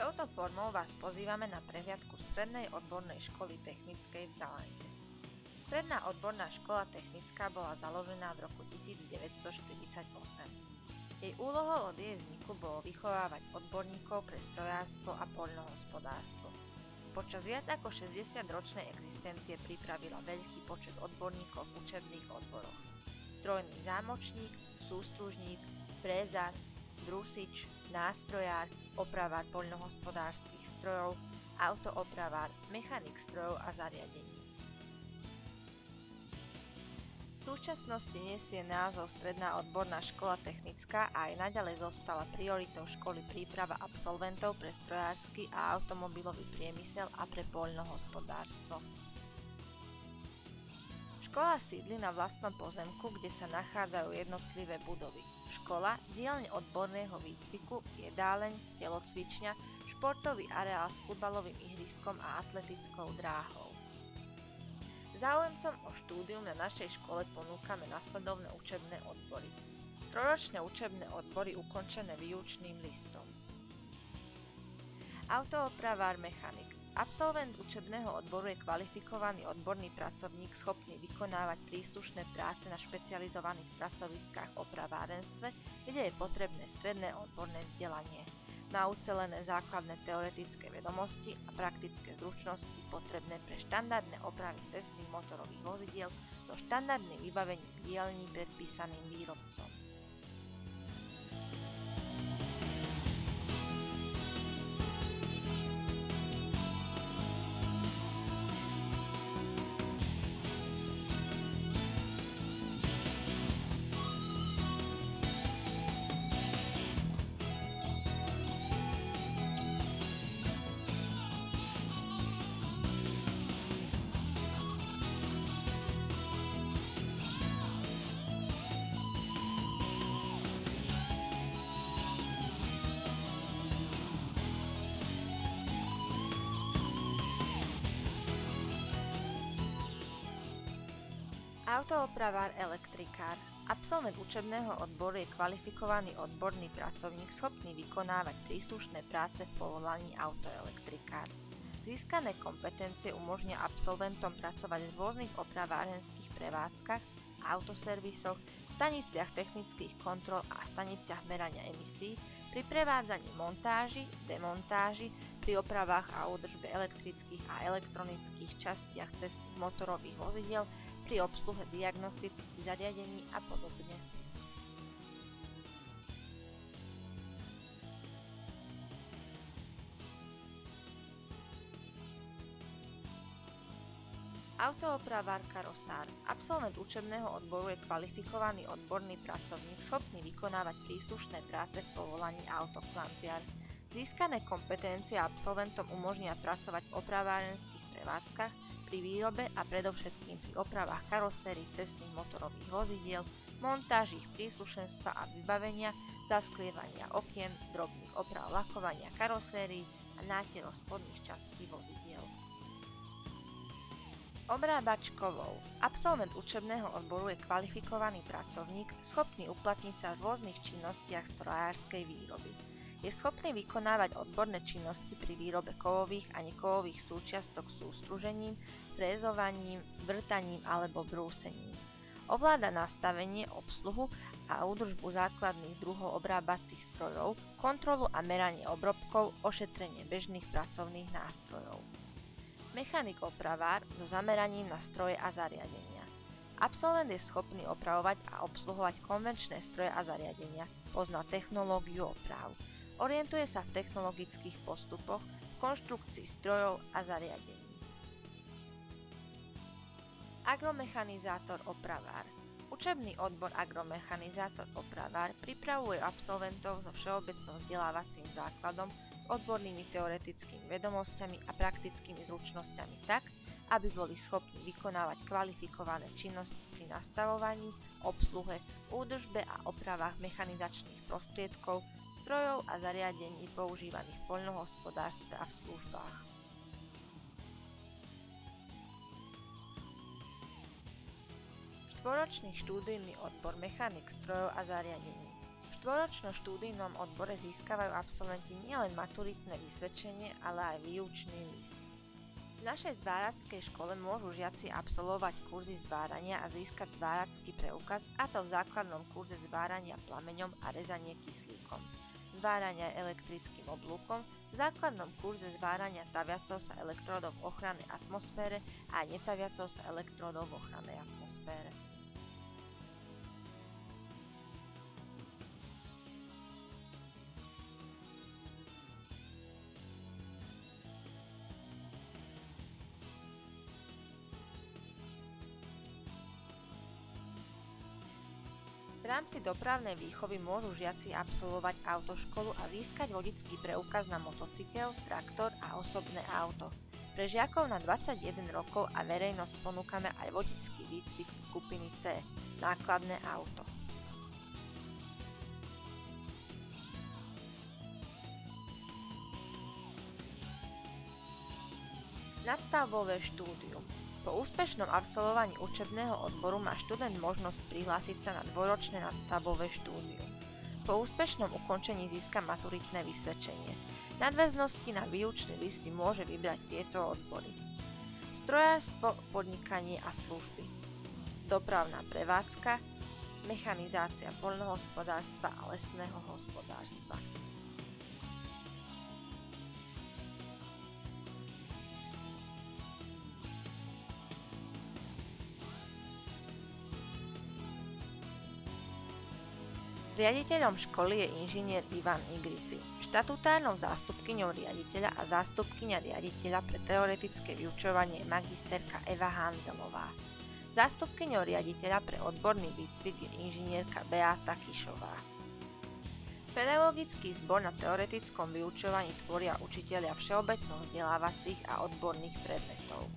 Touto formou vás pozývame na prehliadku Strednej odbornej školy technickej v Galante. Stredná odborná škola technická bola založená v roku 1948. Jej úlohou od jej vzniku bolo vychovávať odborníkov pre strojárstvo a poľnohospodárstvo. Počas viac ako 60-ročnej existencie pripravila veľký počet odborníkov v učebných odboroch: strojný zámočník, sústružník, frézar, brúsič, nástrojár, opravár poľnohospodárskych strojov, autoopravár, mechanik strojov a zariadení. V súčasnosti nesie názov Stredná odborná škola technická a aj naďalej zostala prioritou školy príprava absolventov pre strojársky a automobilový priemysel a pre poľnohospodárstvo. Škola sídli na vlastnom pozemku, kde sa nachádzajú jednotlivé budovy: škola, dielne odborného výcviku, jedáleň, telocvičňa, športový areál s futbalovým ihriskom a atletickou dráhou. Záujemcom o štúdium na našej škole ponúkame nasledovné učebné odbory: trojročné učebné odbory ukončené výučným listom. Autoopravár mechanik. Absolvent učebného odboru je kvalifikovaný odborný pracovník schopný vykonávať príslušné práce na špecializovaných pracoviskách v opravárenstve, kde je potrebné stredné odborné vzdelanie. Má ucelené základné teoretické vedomosti a praktické zručnosti potrebné pre štandardné opravy cestných motorových vozidiel so štandardným vybavením dielní predpísaným výrobcom. Autoopravár elektrikár. Absolvent učebného odboru je kvalifikovaný odborný pracovník schopný vykonávať príslušné práce v povolaní autoelektrikár. Získané kompetencie umožnia absolventom pracovať v rôznych opravárenských prevádzkach, autoservisoch, staniciach technických kontrol a staniciach merania emisí, pri prevádzaní montáži, demontáži, pri opravách a údržbe elektrických a elektronických častiach cestných motorových vozidiel, pri obsluhe diagnostických zariadení a podobne. Autoopravár karosár. Absolvent učebného odboru je kvalifikovaný odborný pracovník schopný vykonávať príslušné práce v povolaní autoklampiar. Získané kompetencie absolventom umožnia pracovať v opravárenských prevádzkach, pri výrobe a predovšetkým pri opravách karosérií cestných motorových vozidiel, montáži ich príslušenstva a vybavenia, zasklievania okien, drobných oprav lakovania karosérií a nátierov spodných častí vozidiel. Obrábač kovov. Absolvent učebného odboru je kvalifikovaný pracovník schopný uplatniť sa v rôznych činnostiach strojárskej výroby. Je schopný vykonávať odborné činnosti pri výrobe kovových a nekovových súčiastok sústružením, frézovaním, vrtaním alebo brúsením. Ovláda nastavenie, obsluhu a údržbu základných druhov obrábacích strojov, kontrolu a meranie obrobkov, ošetrenie bežných pracovných nástrojov. Mechanik opravár so zameraním na stroje a zariadenia. Absolvent je schopný opravovať a obsluhovať konvenčné stroje a zariadenia, pozná technológiu oprav. Orientuje sa v technologických postupoch, v konštrukcii strojov a zariadení. Agromechanizátor opravár. Učebný odbor agromechanizátor opravár pripravuje absolventov so všeobecným vzdelávacím základom s odbornými teoretickými vedomosťami a praktickými zručnosťami tak, aby boli schopní vykonávať kvalifikované činnosti pri nastavovaní, obsluhe, údržbe a opravách mechanizačných prostriedkov, strojov a zariadení používaných v poľnohospodárstve a v službách. Štvoročný študijný odbor mechanik strojov a zariadení. Dvoročnom štúdijnom odbore získavajú absolventi nielen maturitné vysvedčenie, ale aj výučný list. V našej zvárackej škole môžu žiaci absolvovať kurzy zvárania a získať zváracký preukaz, a to v základnom kurze zvárania plameňom a rezanie kyslíkom, zvárania elektrickým oblúkom, v základnom kurze zvárania taviacou sa elektródov v ochrannej atmosfére a netaviacou sa elektródov v ochrannej atmosfére. V rámci dopravnej výchovy môžu žiaci absolvovať autoškolu a získať vodický preukaz na motocykel, traktor a osobné auto. Pre žiakov na 21 rokov a verejnosť ponúkame aj vodický výcvik skupiny C, nákladné auto. Nadstavbové štúdium. Po úspešnom absolvovaní učebného odboru má študent možnosť prihlásiť sa na dvojročné nadstavbové štúdium. Po úspešnom ukončení získa maturitné vysvedčenie. V nadväznosti na výučný list si môže vybrať tieto odbory: strojárstvo, podnikanie a služby, dopravná prevádzka, mechanizácia poľnohospodárstva a lesného hospodárstva. Riaditeľom školy je inžinier Ivan Igrici, štatutárnou zástupkyňou riaditeľa a zástupkyňa riaditeľa pre teoretické vyučovanie je magisterka Eva Hanzelová. Zástupkyňou riaditeľa pre odborný výcvik je inžinierka Beáta Kišová. Pedagogický zbor na teoretickom vyučovaní tvoria učitelia všeobecno vzdelávacích a odborných predmetov.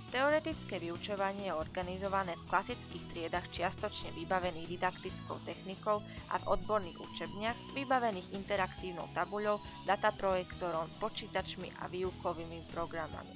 Teoretické vyučovanie je organizované v klasických triedach čiastočne vybavených didaktickou technikou a v odborných učebniach vybavených interaktívnou tabuľou, dataprojektorom, počítačmi a výukovými programami.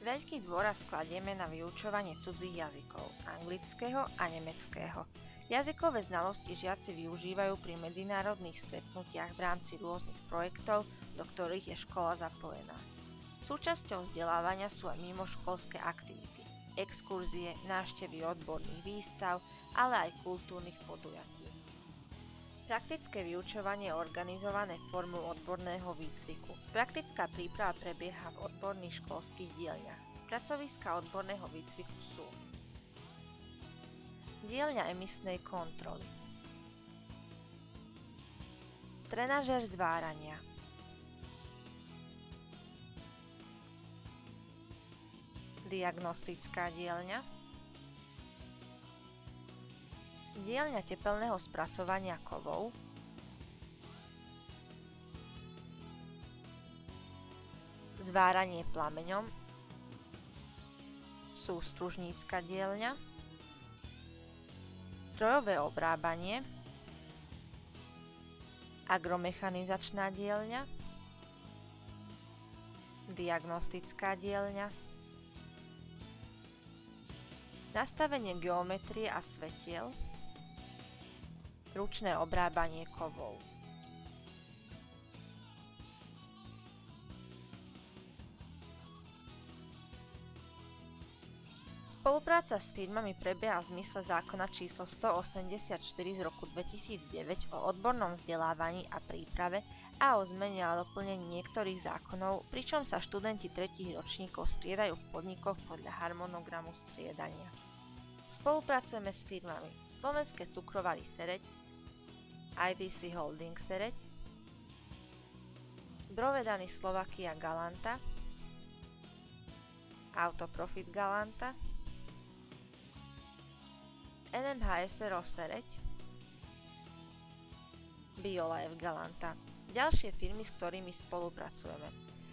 Veľký dôraz kladieme na vyučovanie cudzích jazykov, anglického a nemeckého. Jazykové znalosti žiaci využívajú pri medzinárodných stretnutiach v rámci rôznych projektov, do ktorých je škola zapojená. Súčasťou vzdelávania sú aj mimoškolské aktivity, exkurzie, návštevy odborných výstav, ale aj kultúrnych podujatí. Praktické vyučovanie je organizované formou odborného výcviku. Praktická príprava prebieha v odborných školských dielňach. Pracoviská odborného výcviku sú: dielňa emisnej kontroly, trenažér zvárania, diagnostická dielňa, dielňa tepelného spracovania kovov, zváranie plameňom, sústružnícka dielňa, strojové obrábanie, agromechanizačná dielňa, diagnostická dielňa, nastavenie geometrie a svetiel, ručné obrábanie kovov. Spolupráca s firmami prebieha v zmysle zákona číslo 184 z roku 2009 o odbornom vzdelávaní a príprave a o zmene a doplnení niektorých zákonov, pričom sa študenti tretích ročníkov striedajú v podnikoch podľa harmonogramu striedania. Spolupracujeme s firmami Slovenské cukrovary Sereď, ITC Holding Sereď, Brovedany Slovakia Galanta, Autoprofit Galanta, NMH SRO Sereď, BioLife Galanta. Ďalšie firmy, s ktorými spolupracujeme: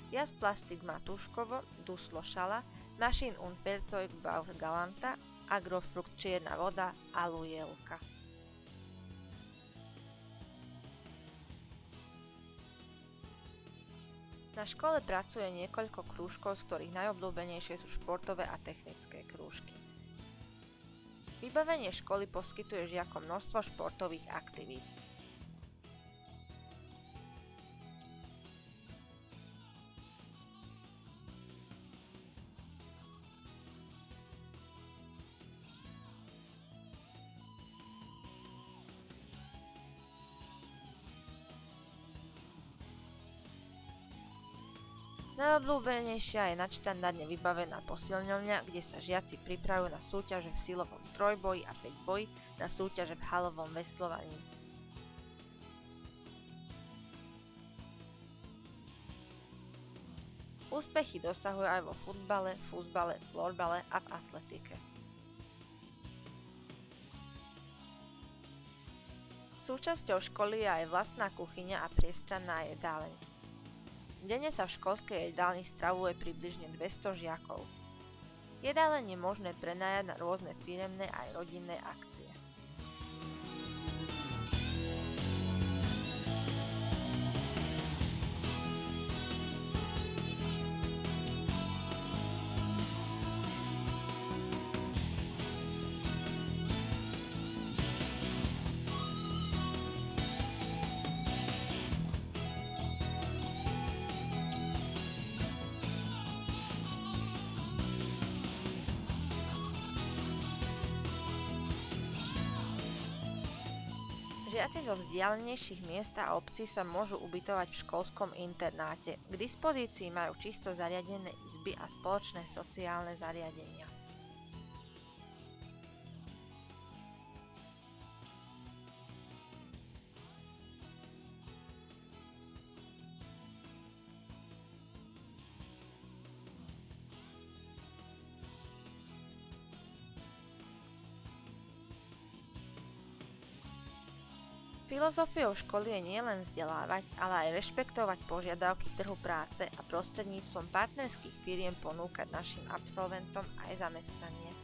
Jas Plastik Matúškovo, Duslo Šala, Maschine und Werkzeugbau Galanta, Agrofrukt Čierna voda a Lujelka. Na škole pracuje niekoľko krúžkov, z ktorých najobľúbenejšie sú športové a technické krúžky. Vybavenie školy poskytuje žiakom množstvo športových aktivít. Najobľúbenejšia je nadštandardne vybavená posilňovňa, kde sa žiaci pripravujú na súťaže v silovom trojboji a päťboji, na súťaže v halovom veslovaní. Úspechy dosahujú aj vo futbale, fuzbale, florbale a v atletike. Súčasťou školy je aj vlastná kuchyňa a priestranná jedáleň. Denne sa v školskej jedálni stravuje približne 200 žiakov. Jedáleň je možné prenajať na rôzne firemné aj rodinné akcie. Žiaci zo vzdialenejších miest a obcí sa môžu ubytovať v školskom internáte. K dispozícii majú čisto zariadené izby a spoločné sociálne zariadenia. Filozofiou školy je nielen vzdelávať, ale aj rešpektovať požiadavky trhu práce a prostredníctvom partnerských firiem ponúkať našim absolventom aj zamestnanie.